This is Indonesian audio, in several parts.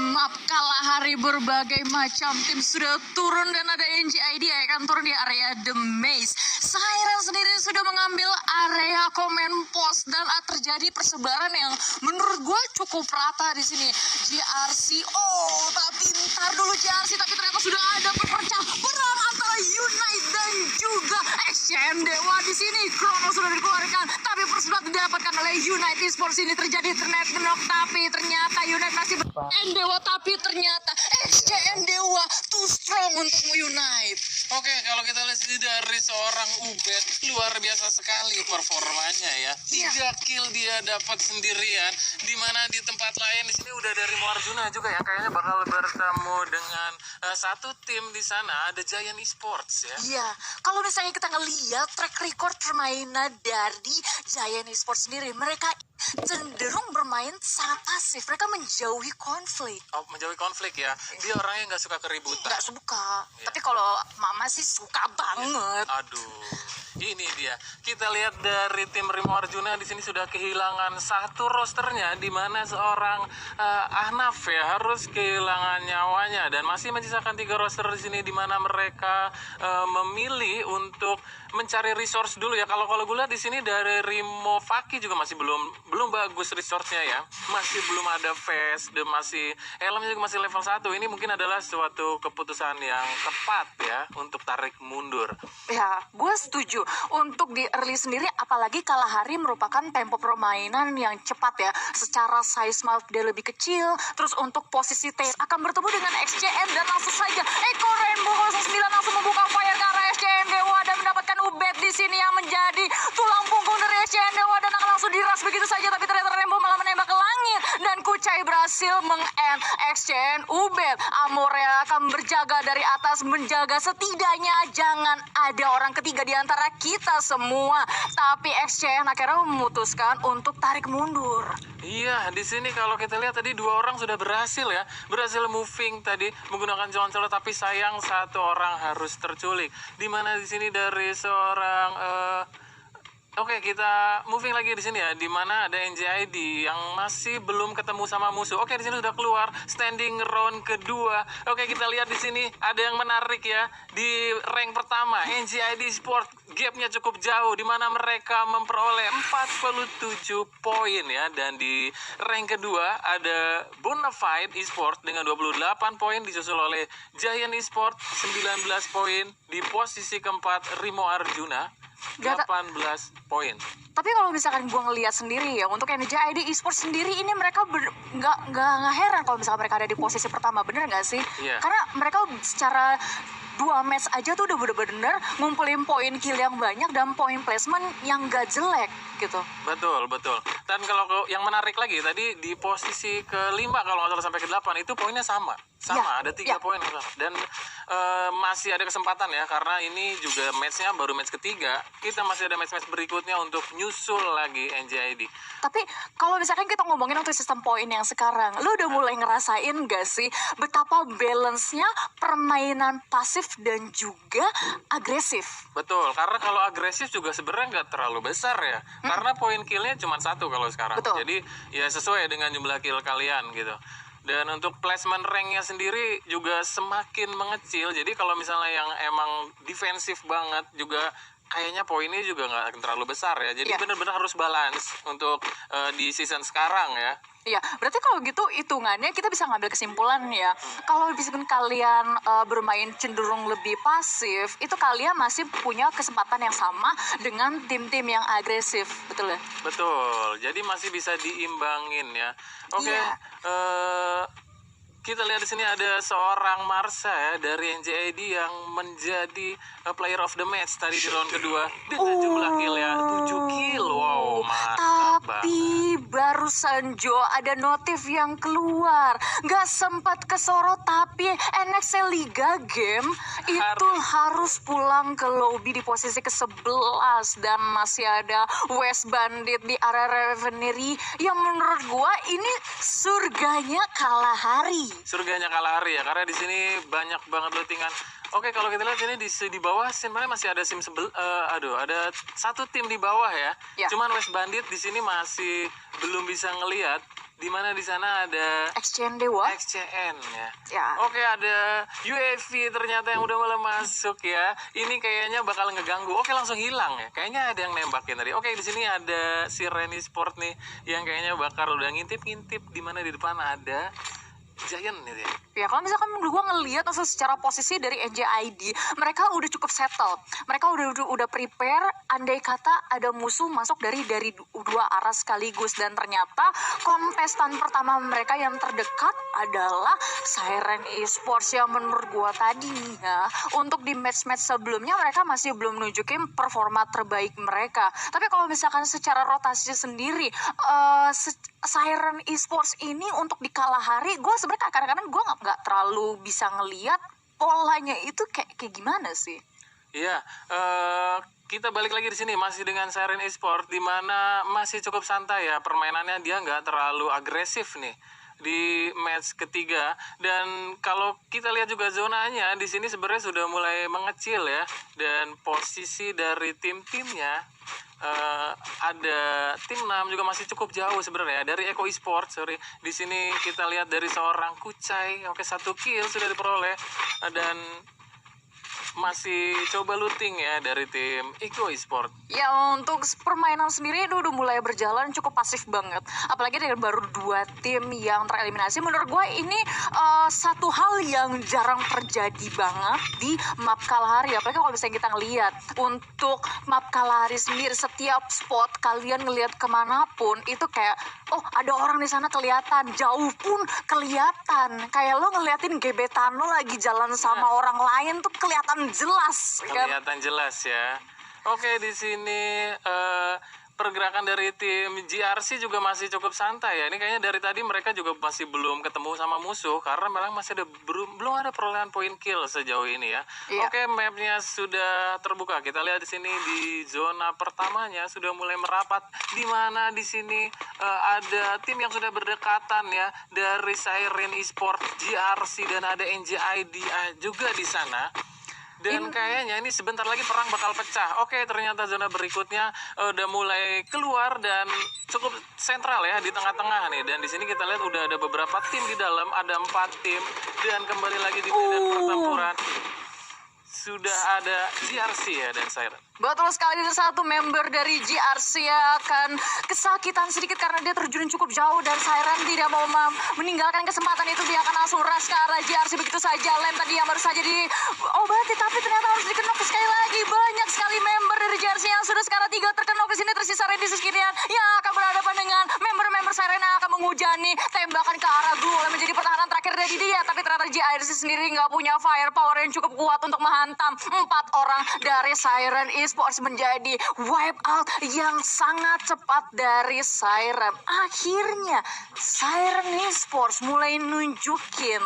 Maaf, kalah hari berbagai macam tim sudah turun dan ada NJID yang akan turun di area The Maze. Siren sendiri sudah mengambil area komen pos dan terjadi persebaran yang menurut gue cukup rata di sini. JRC, tapi ntar dulu JRC, tapi ternyata sudah ada perpecah perang antara Unite dan juga XCM Dewa di sini. Chrono sudah dikeluarkan, tapi persebaran didapatkan oleh Unite Esports. Ini terjadi internet knock, tapi ternyata Unite masih Dewa, tapi ternyata XCM Dewa too strong untuk Unite. Oke, kalau kita lihat dari seorang Ubed, luar biasa sekali performanya ya. 3 kill dia dapat sendirian, di mana di tempat lain di sini udah dari Arjuna juga ya, kayaknya bakal bertemu dengan satu tim di sana, ada Giant Esports ya. Iya, kalau misalnya kita ngeliat track record permainan dari Giant Esports sendiri, mereka cenderung bermain sangat pasif. Mereka menjauhi konflik. Menjauhi konflik ya. Dia orangnya nggak suka keributan. Nggak suka. Ya. Tapi kalau Mama sih suka banget. Aduh, ini dia. Kita lihat dari tim Rimo Arjuna di sini sudah kehilangan satu rosternya, di mana seorang Ahnaf ya harus kehilangan nyawanya, dan masih menyisakan 3 roster di sini, di mana mereka memilih untuk mencari resource dulu ya. Kalau gue lihat di sini dari Rimo Faki juga masih belum bagus resource-nya ya. Masih belum ada face, dan masih helmnya juga masih level 1. Ini mungkin adalah suatu keputusan yang tepat ya untuk tarik mundur. Ya, gue setuju. Untuk di early sendiri, apalagi Kalahari merupakan tempo permainan yang cepat ya. Secara size map dia lebih kecil. Terus untuk posisi T akan bertemu dengan XCM, dan langsung saja Eko Rainbow 09 langsung membuka fire ke arah XCM Dewa dan mendapatkan Ubed di sini yang menjadi tulang punggung dari XCM Dewa, dan akan langsung diras begitu saja. Tapi ternyata Rainbow malah menembak ke langit, dan Kucai berhasil meng-end XCM Ubed. Amorea akan berjaga dari atas, menjaga setidaknya jangan ada orang ketiga di antara kita semua. Tapi XCM akhirnya memutuskan untuk tarik mundur. Iya, di sini kalau kita lihat tadi 2 orang sudah berhasil ya, berhasil moving tadi menggunakan Joncel, tapi sayang 1 orang harus terculik. Di mana di sini dari seorang Oke, kita moving lagi di sini ya, di mana ada NJID yang masih belum ketemu sama musuh. Oke, di sini sudah keluar standing round kedua. Oke, kita lihat di sini ada yang menarik ya. Di rank pertama, NJID Sport gapnya cukup jauh, di mana mereka memperoleh 47 poin ya. Dan di rank kedua ada Bonafide Esport dengan 28 poin, disusul oleh Giant Esport 19 poin. Di posisi keempat Rimo Arjuna 18 poin. Tapi kalau misalkan gue ngelihat sendiri ya, untuk NJID Esports sendiri ini mereka nggak heran kalau misalkan mereka ada di posisi pertama, bener nggak sih? Iya. Karena mereka secara 2 match aja tuh udah bener-bener ngumpulin poin kill yang banyak dan poin placement yang gak jelek gitu. Betul. Dan kalau yang menarik lagi tadi di posisi kelima kalau nggak salah sampai ke-8 itu poinnya sama, Ya, ada 3 ya. poin dan masih ada kesempatan ya, karena ini juga matchnya baru match ketiga. Kita masih ada match berikutnya untuk nyusul lagi NJID. Tapi kalau misalkan kita ngomongin untuk sistem poin yang sekarang, lu udah mulai ngerasain gak sih betapa balance-nya permainan pasif dan juga agresif? Betul, karena kalau agresif juga sebenarnya nggak terlalu besar ya, karena poin killnya cuma 1 kalau sekarang. Betul. Jadi ya sesuai dengan jumlah kill kalian gitu. Dan untuk placement ranknya sendiri juga semakin mengecil. Jadi kalau misalnya yang emang defensif banget juga kayaknya poinnya juga nggak terlalu besar ya. Jadi Ya. benar-benar harus balance untuk di season sekarang ya. Iya, berarti kalau gitu hitungannya kita bisa ngambil kesimpulan ya. Kalau misalkan kalian bermain cenderung lebih pasif, itu kalian masih punya kesempatan yang sama dengan tim-tim yang agresif, betul ya? Betul, jadi masih bisa diimbangin ya. Oke, Iya. kita lihat di sini ada seorang Marsa ya dari NJID yang menjadi player of the match tadi di round kedua dengan jumlah kill ya 7 kill. Wow, mantap banget. Tapi barusan Jo ada notif yang keluar, nggak sempat kesorot, tapi NXT Liga Game itu harus pulang ke lobby di posisi ke-11, dan masih ada West Bandit di area Revenery yang menurut gua ini surganya Kalahari. Surganya Kalahari ya, karena di sini banyak banget lootingan. Oke, kalau kita lihat ini di bawah sebenarnya masih ada ada satu tim di bawah ya. Ya. Cuman West Bandit di sini masih belum bisa ngelihat di mana di sana ada XCN Dewa. XCN ya. Ya. Oke, ada UAV ternyata yang udah mulai masuk ya. Ini kayaknya bakal ngeganggu. Oke, langsung hilang ya. Kayaknya ada yang nembakin tadi. Oke, di sini ada si Reni Sport nih yang kayaknya bakal udah ngintip-ngintip di mana di depan ada Giant nih ya. Ya kalau misalkan gue ngelihat langsung secara posisi dari NJID, mereka udah cukup settle, mereka udah prepare. Andai kata ada musuh masuk dari dua arah sekaligus, dan ternyata kontestan pertama mereka yang terdekat adalah Siren Esports yang menurut gue tadi ya, untuk di match-match sebelumnya mereka masih belum nunjukin performa terbaik mereka. Tapi kalau misalkan secara rotasi sendiri, Siren Esports ini untuk di Kalahari, gue sebenarnya kadang-kadang gue nggak terlalu bisa ngelihat polanya itu kayak gimana sih. Iya, kita balik lagi di sini masih dengan Siren Esports, di mana masih cukup santai ya permainannya, dia nggak terlalu agresif nih di match ketiga. Dan kalau kita lihat juga zonanya di sini sebenarnya sudah mulai mengecil ya, dan posisi dari tim-timnya ada tim 6 juga masih cukup jauh sebenarnya dari Eko Esports. Di sini kita lihat dari seorang Kucai, oke, 1 kill sudah diperoleh, dan masih coba looting ya dari tim Eko Esports. Ya untuk permainan sendiri itu udah mulai berjalan cukup pasif banget. Apalagi dengan baru 2 tim yang tereliminasi. Menurut gue ini satu hal yang jarang terjadi banget di map Kalahari. Apalagi kalau misalnya kita ngelihat untuk map Kalahari sendiri, setiap spot kalian ngelihat kemanapun itu kayak, oh ada orang di sana kelihatan, jauh pun kelihatan. Kayak lo ngeliatin gebetan lo lagi jalan sama orang lain tuh kelihatan jelas kan? Kelihatan jelas ya. Oke, di sini pergerakan dari tim GRC juga masih cukup santai ya. Ini kayaknya dari tadi mereka juga masih belum ketemu sama musuh karena memang masih ada belum ada perolehan poin kill sejauh ini ya. Iya. Oke, mapnya sudah terbuka. Kita lihat di sini di zona pertamanya sudah mulai merapat, di mana di sini ada tim yang sudah berdekatan ya dari Siren Esports, GRC, dan ada NJID juga di sana. Dan kayaknya ini sebentar lagi perang bakal pecah. Oke, ternyata zona berikutnya udah mulai keluar dan cukup sentral ya di tengah-tengah nih. Dan di sini kita lihat udah ada beberapa tim di dalam, ada 4 tim, dan kembali lagi di medan pertempuran sudah ada GRC ya dan Siren. Betul sekali, satu member dari GRC akan kesakitan sedikit karena dia terjun cukup jauh dan Siren tidak mau meninggalkan kesempatan itu. Dia akan langsung rush ke arah GRC begitu saja. Lem tadi yang baru saja diobati tapi ternyata harus dikenok sekali lagi. Banyak sekali member dari GRC yang sudah sekarang 3 terkenok. Di sini tersisa Randy Sekirian yang akan berhadapan dengan member-member Siren yang akan menghujani tembakan ke arah Glue. Lem menjadi pertahanan terakhir dari dia, tapi ternyata GRC sendiri nggak punya firepower yang cukup kuat untuk menghantam 4 orang dari Siren Esports. Menjadi wipe out yang sangat cepat dari Siren. Akhirnya Siren Esports mulai nunjukin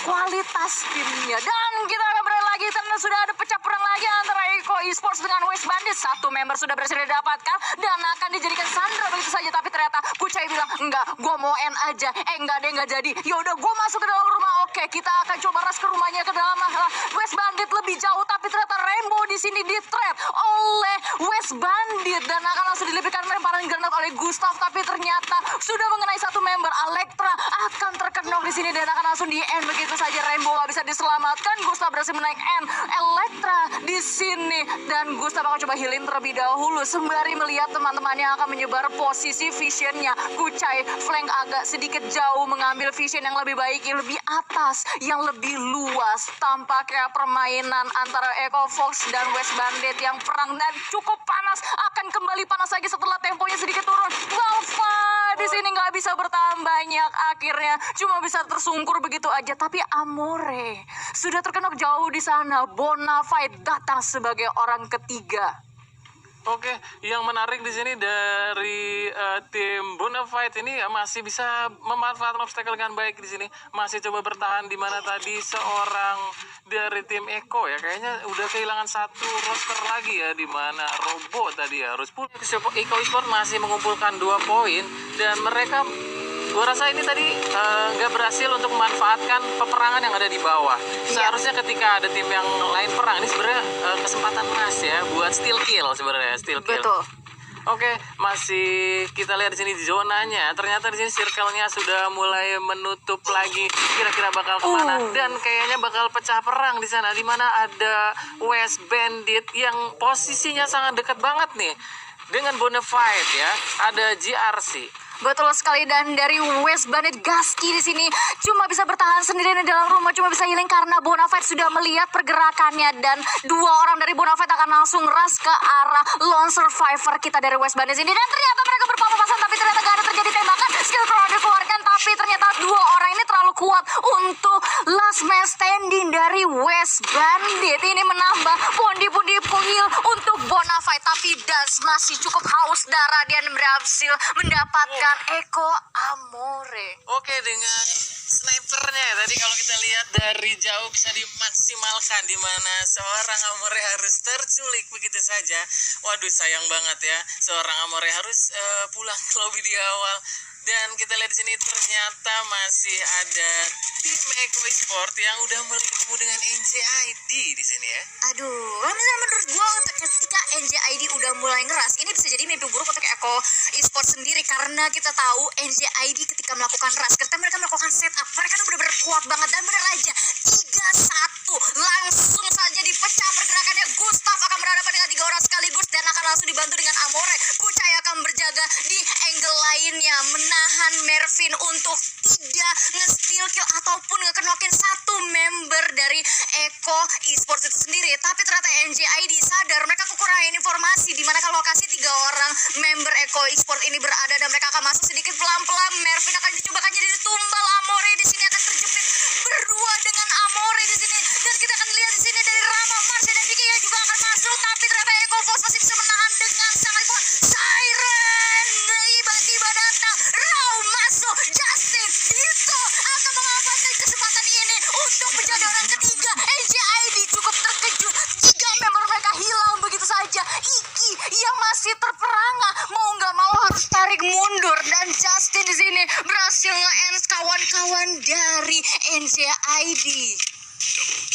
kualitas timnya, dan kita akan beralih lagi karena sudah ada pecah perang lagi antara Eko Esports dengan West Bandit. 1 member sudah berhasil didapatkan dan akan dijadikan sandra begitu saja, tapi ternyata Kucai bilang enggak, gue mau end aja. Enggak deh, enggak jadi. Yaudah, gue masuk ke dalam rumah. Oke, kita akan coba rush ke rumahnya ke dalam. West Bandit lebih jauh, tapi ternyata Rainbow di sini di trap oleh West Bandit dan akan langsung dilebihkan lemparan granat oleh Gustav, tapi ternyata sudah mengenai 1 member. Elektra akan terkenok di sini dan akan langsung di end begitu saja. Rainbow gak bisa diselamatkan. Gustav berhasil menaik end Elektra di sini dan Gustav akan coba healing terlebih dahulu sembari melihat teman-temannya akan menyebar posisi visionnya. Kucai flank agak sedikit jauh, mengambil vision yang lebih baik, yang lebih atas, yang lebih luas. Tampaknya permainan antara Echo Fox dan West Bandit yang perang dan cukup panas akan kembali panas lagi setelah temponya sedikit turun. Galva di sini nggak bisa bertahan banyak, akhirnya cuma bisa tersungkur begitu aja. Tapi Amore sudah terkenok jauh di sana. Bonafide datang sebagai orang ketiga. Oke, yang menarik di sini dari tim Bonafide ini ya masih bisa memanfaatkan obstacle dengan baik di sini. Masih coba bertahan, di mana tadi seorang dari tim Eko ya kayaknya udah kehilangan 1 roster lagi ya, di mana Robo tadi ya harus pulang. Eko Esports masih mengumpulkan 2 poin dan mereka gua rasa ini tadi nggak berhasil untuk memanfaatkan peperangan yang ada di bawah. Seharusnya ketika ada tim yang lain perang, ini sebenarnya kesempatan emas ya buat steal kill sebenarnya, steal kill. Betul. Oke, masih kita lihat di sini zonanya. Ternyata di sini circle-nya sudah mulai menutup lagi. Kira-kira bakal kemana? Dan kayaknya bakal pecah perang di sana. Di mana ada West Bandit yang posisinya sangat dekat banget nih dengan Bonafide ya. Ada GRC. Betul sekali, dan dari West Bandit Gaski di sini cuma bisa bertahan sendirian di dalam rumah, cuma bisa healing karena Bonafide sudah melihat pergerakannya dan dua orang dari Bonafide akan langsung rush ke arah lone survivor kita dari West Bandit ini, dan ternyata mereka berpapasan tapi ternyata gak ada terjadi tembakan. Skill pro dikeluarkan tapi ternyata dua orang ini terlalu kuat untuk last man standing dari West Bandit. Ini menambah pundi-pundi heal untuk Bonafide, tapi Dance masih cukup haus darah dan berhasil mendapatkan Eko Amore. Oke, dengan snipernya tadi kalau kita lihat dari jauh bisa dimaksimalkan, di mana seorang Amore harus terculik begitu saja. Waduh, sayang banget ya, seorang Amore harus pulang ke lobby di awal. Dan kita lihat di sini ternyata masih ada tim Eko Esport yang udah bertemu dengan NJID di sini ya. Aduh, menurut gua untuk ketika NJID udah mulai ngeras, ini bisa jadi mimpi buruk untuk Eko Esport sendiri, karena kita tahu NJID ketika melakukan rush, ketika mereka melakukan setup, mereka tuh benar-benar kuat banget, dan benar aja 3-1 langsung saja dipecah pergerakannya. Gustav akan berhadapan dengan 3 orang sekaligus dan akan langsung dibantu dengan Amore. Kucai akan berjaga di angle lainnya, menahan Mervin untuk tidak nge-steal kill ataupun ngekenokin satu member dari Eko Esports itu sendiri. Tapi ternyata NJID sadar mereka kekurangan informasi di mana lokasi 3 orang member Eko Esports ini berada, dan mereka akan masuk sedikit pelan-pelan. Mervin akan dicobakan jadi tumbal, Amore di sini akan terjepit berdua dengan Amore di sini, dan kita akan lihat di sini dari Rama, Marsha dan Vicky yang juga akan masuk, tapi ternyata Eko Force masih bisa menahan dengan sangat kuat. Siren tiba-tiba datang, Raw masuk, Justin Dito akan memanfaatkan kesempatan ini untuk menjadi orang ketiga. NJID cukup terkejut, 3 member mereka hilang begitu saja. Iki yang masih terperangah mau nggak mau harus tarik mundur, dan Justin di sini berhasil nge-end kawan-kawan dari NJID.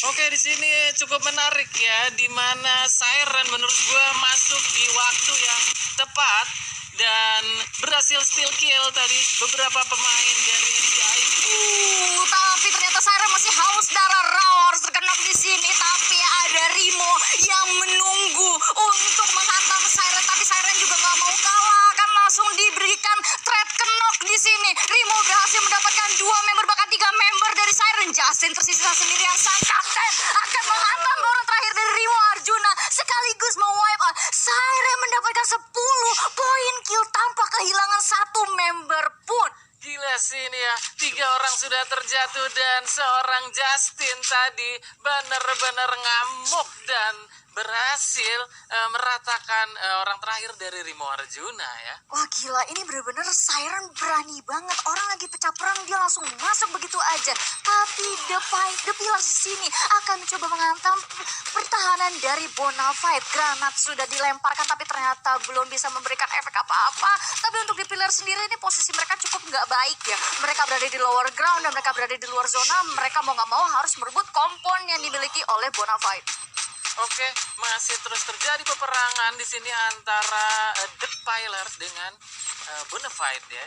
Oke, di sini cukup menarik ya, di mana Siren menurut gue masuk di waktu yang tepat dan berhasil steal kill tadi beberapa pemain dari NJID. Tapi ternyata Siren masih haus darah. Raw harus terkenok di sini, tapi ada Rimo yang menunggu untuk menghantam Siren, tapi Siren juga nggak mau kalah, akan langsung diberikan threat kenok di sini. Rimo berhasil mendapatkan 2 member, bahkan 3 member dari Siren. Justin tersisa sendirian, sang kapten akan menghantam orang terakhir dari Rimo Arjuna sekaligus mewipe out. Siren mendapatkan 10 poin kill tanpa kehilangan 1 member pun. Gila sih ini ya, 3 orang sudah terjatuh dan seorang Justin tadi benar-benar ngamuk dan berhasil meratakan orang terakhir dari Rimo Arjuna ya. Wah gila, ini bener-bener Siren berani banget. Orang lagi pecah perang dia langsung masuk begitu aja. Tapi The Pillars di sini akan mencoba menghantam pertahanan dari Bonafide. Granat sudah dilemparkan tapi ternyata belum bisa memberikan efek apa-apa. Tapi untuk The Pillars sendiri ini posisi mereka cukup nggak baik ya. Mereka berada di lower ground dan mereka berada di luar zona. Mereka mau nggak mau harus merebut kompon yang dimiliki oleh Bonafide. Oke, masih terus terjadi peperangan di sini antara The Pillars dengan Bonafide ya.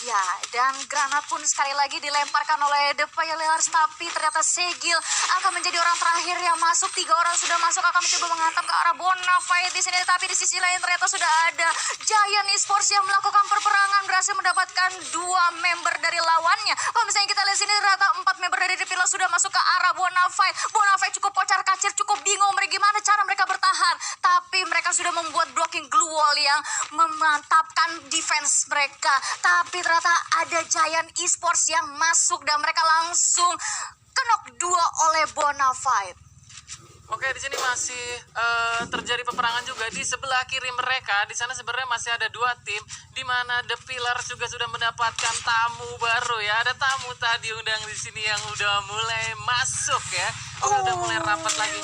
Ya, dan granat pun sekali lagi dilemparkan oleh The Pillars, tapi ternyata Segil akan menjadi orang terakhir yang masuk. 3 orang sudah masuk, akan mencoba menghantam ke arah Bonafide di sini, tapi di sisi lain ternyata sudah ada Giant Esports yang melakukan perperangan, berhasil mendapatkan 2 member dari lawannya. Kalau misalnya kita lihat sini ternyata 4 member dari The Pillars sudah masuk ke arah Bonafide. Bonafide cukup kocar-kacir, cukup bingung gimana cara mereka bertahan, tapi mereka sudah membuat blocking glue wall yang memantapkan defense mereka. Tapi ternyata ada Giant Esports yang masuk dan mereka langsung kenok 2 oleh Bonafide. Oke, di sini masih terjadi peperangan juga di sebelah kiri mereka. Di sana sebenarnya masih ada 2 tim, di mana The Pillars juga sudah mendapatkan tamu baru ya. Ada tamu tadi undang di sini yang udah mulai masuk ya. Udah mulai rapat lagi.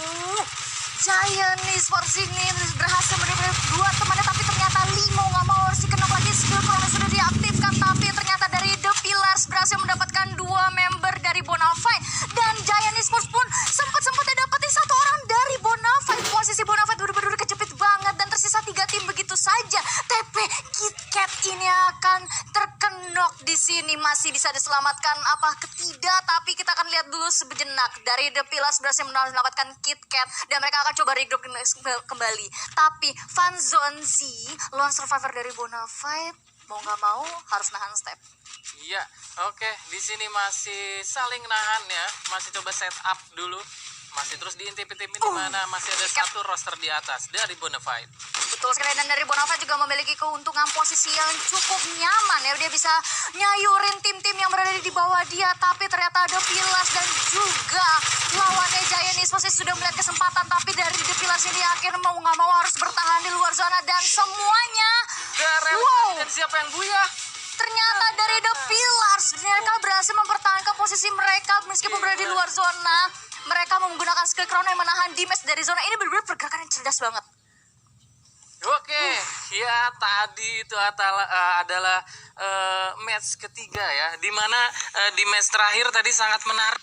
Giant Esports ini berhasil mendapatkan 2 temannya, tapi ternyata Limo nggak mau, harus dikenok lagi. Skill Chrono sudah diaktifkan, tapi ternyata dari The Pillars berhasil mendapatkan 2 member dari Bonafide, dan Giant Esports pun sempat dapetin 1 orang dari Bonafide. Posisi Bonafide benar-benar kejepit banget dan tersisa 3 tim begitu saja. tapi kita akan lihat dulu sejenak. Dari The Pillars berhasil mendapatkan Kit Kat dan mereka akan coba regroup kembali. Tapi Van Zonzi, lone survivor dari Bonafide, mau nggak mau harus nahan step. Iya, oke. Di sini masih saling nahan ya, masih coba set up dulu. Masih terus diintip-intipin di mana masih ada satu roster di atas dari Bonafide. Betul sekali, dan dari Bonafide juga memiliki keuntungan posisi yang cukup nyaman ya. Dia bisa nyayurin tim-tim yang berada di bawah dia, tapi ternyata ada Pillars dan juga lawannya Giant Esports sudah melihat kesempatan, tapi dari The Pillars ini akhirnya mau nggak mau harus bertahan di luar zona dan semuanya. Dan siapa yang buyah? Ternyata dari The Pillars mereka berhasil mempertahankan posisi mereka meskipun berada di luar zona. Mereka menggunakan skill crown yang menahan damage dari zona. Ini benar-benar pergerakan yang cerdas banget. Oke, ya tadi itu adalah match ketiga ya, dimana di match terakhir tadi sangat menarik.